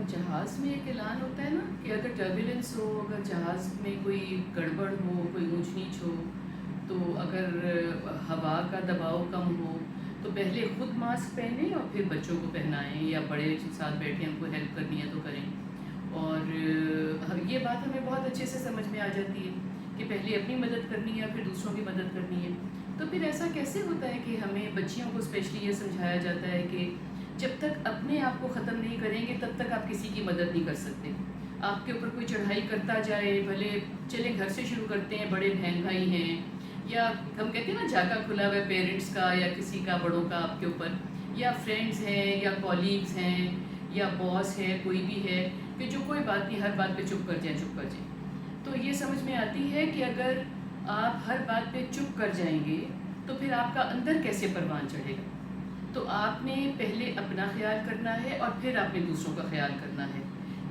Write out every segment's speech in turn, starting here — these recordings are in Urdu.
جہاز میں ایک اعلان ہوتا ہے نا کہ اگر ٹربولنس ہو، اگر جہاز میں کوئی گڑبڑ ہو، کوئی اونچ نیچ ہو، تو اگر ہوا کا دباؤ کم ہو تو پہلے خود ماسک پہنیں اور پھر بچوں کو پہنائیں، یا بڑے ساتھ بیٹھے ان کو ہیلپ کرنی ہے تو کریں۔ اور یہ بات ہمیں بہت اچھے سے سمجھ میں آ جاتی ہے کہ پہلے اپنی مدد کرنی ہے پھر دوسروں کی مدد کرنی ہے۔ تو پھر ایسا کیسے ہوتا ہے کہ ہمیں بچیوں کو اسپیشلی یہ سمجھایا جاتا ہے کہ جب تک اپنے آپ کو ختم نہیں کریں گے تب تک آپ کسی کی مدد نہیں کر سکتے۔ آپ کے اوپر کوئی چڑھائی کرتا جائے، بھلے چلیں گھر سے شروع کرتے ہیں، بڑے بہن بھائی ہیں، یا ہم کہتے ہیں نا جھاگا کھلا ہوا ہے پیرنٹس کا یا کسی کا بڑوں کا آپ کے اوپر، یا فرینڈز ہیں یا کولیگز ہیں یا باس ہے، کوئی بھی ہے کہ جو کوئی بات نہیں، ہر بات پہ چپ کر جائیں چپ کر جائیں۔ تو یہ سمجھ میں آتی ہے کہ اگر آپ ہر بات پہ چپ کر جائیں گے تو پھر آپ کا اندر کیسے پروان چڑھے گا؟ تو آپ نے پہلے اپنا خیال کرنا ہے اور پھر آپ نے دوسروں کا خیال کرنا ہے۔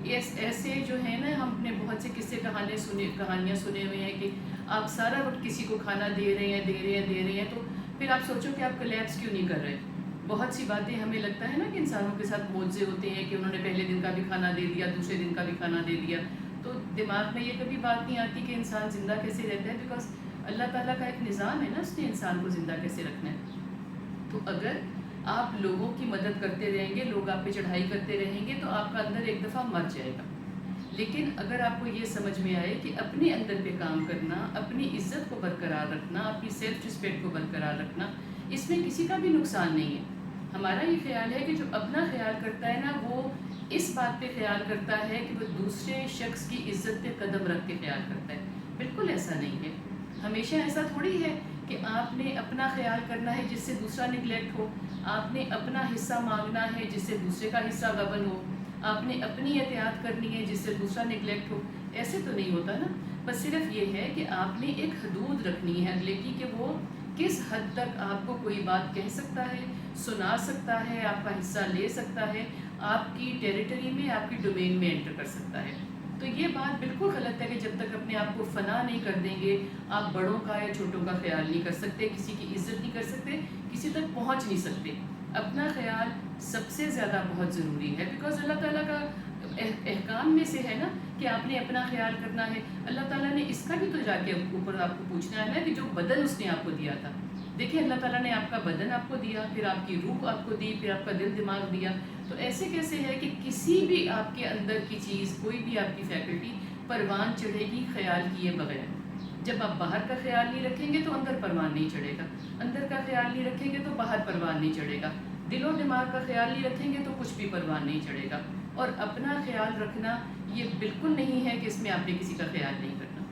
ایسے جو ہے نا، ہم نے بہت سے قصے کہانیاں سنے ہوئے ہیں کہ آپ سارا وقت کسی کو کھانا دے رہے ہیں تو پھر آپ سوچو کہ آپ کولیپس کیوں نہیں کر رہے۔ بہت سی باتیں ہمیں لگتا ہے نا کہ انسانوں کے ساتھ معجزے ہوتے ہیں کہ انہوں نے پہلے دن کا بھی کھانا دے دیا، دوسرے دن کا بھی کھانا دے دیا، تو دماغ میں یہ کبھی بات نہیں آتی کہ انسان زندہ کیسے رہتا ہے، بیکاز اللہ تعالیٰ کا ایک نظام ہے نا، اس نے انسان کو زندہ کیسے رکھنا ہے۔ تو اگر آپ لوگوں کی مدد کرتے رہیں گے، لوگ آپ پہ چڑھائی کرتے رہیں گے تو آپ کا اندر ایک دفعہ مر جائے گا۔ لیکن اگر آپ کو یہ سمجھ میں آئے کہ اپنے اندر پہ کام کرنا، اپنی عزت کو برقرار رکھنا، اپنی سیلف رسپیکٹ کو برقرار رکھنا، اس میں کسی کا بھی نقصان نہیں ہے۔ ہمارا یہ خیال ہے کہ جو اپنا خیال کرتا ہے نا، وہ اس بات پہ خیال کرتا ہے کہ وہ دوسرے شخص کی عزت پہ قدم رکھ کے خیال کرتا ہے۔ بالکل ایسا نہیں ہے۔ ہمیشہ ایسا تھوڑی ہے کہ آپ نے اپنا خیال کرنا ہے جس سے دوسرا نگلیکٹ ہو، آپ نے اپنا حصہ مانگنا ہے جس سے دوسرے کا حصہ غبن ہو، آپ نے اپنی احتیاط کرنی ہے جس سے دوسرا نگلیکٹ ہو۔ ایسے تو نہیں ہوتا نا۔ بس صرف یہ ہے کہ آپ نے ایک حدود رکھنی ہے اگلے کی، کہ وہ کس حد تک آپ کو کوئی بات کہہ سکتا ہے، سنا سکتا ہے، آپ کا حصہ لے سکتا ہے، آپ کی ٹیریٹری میں، آپ کی ڈومین میں انٹر کر سکتا ہے۔ تو یہ بات بالکل غلط ہے کہ جب تک اپنے آپ کو فنا نہیں کر دیں گے، آپ بڑوں کا یا چھوٹوں کا خیال نہیں کر سکتے، کسی کی عزت نہیں کر سکتے، کسی تک پہنچ نہیں سکتے۔ اپنا خیال سب سے زیادہ بہت ضروری ہے، بیکاز اللہ تعالیٰ کا احکام میں سے ہے نا کہ آپ نے اپنا خیال کرنا ہے۔ اللہ تعالیٰ نے اس کا بھی تو جا کے اوپر آپ کو پوچھنا ہے نا کہ جو بدن اس نے آپ کو دیا تھا۔ دیکھیں، اللہ تعالیٰ نے آپ کا بدن آپ کو دیا، پھر آپ کی روح آپ کو دی، پھر آپ کا دل دماغ دیا، تو ایسے کیسے ہے کہ کسی بھی آپ کے اندر کی چیز، کوئی بھی آپ کی فیکلٹی پروان چڑھے گی خیال کیے بغیر؟ جب آپ باہر کا خیال نہیں رکھیں گے تو اندر پروان نہیں چڑھے گا، اندر کا خیال نہیں رکھیں گے تو باہر پروان نہیں چڑھے گا، دل و دماغ کا خیال نہیں رکھیں گے تو کچھ بھی پروان نہیں چڑھے گا۔ اور اپنا خیال رکھنا یہ بالکل نہیں ہے کہ اس میں آپ نے کسی کا خیال نہیں کرنا۔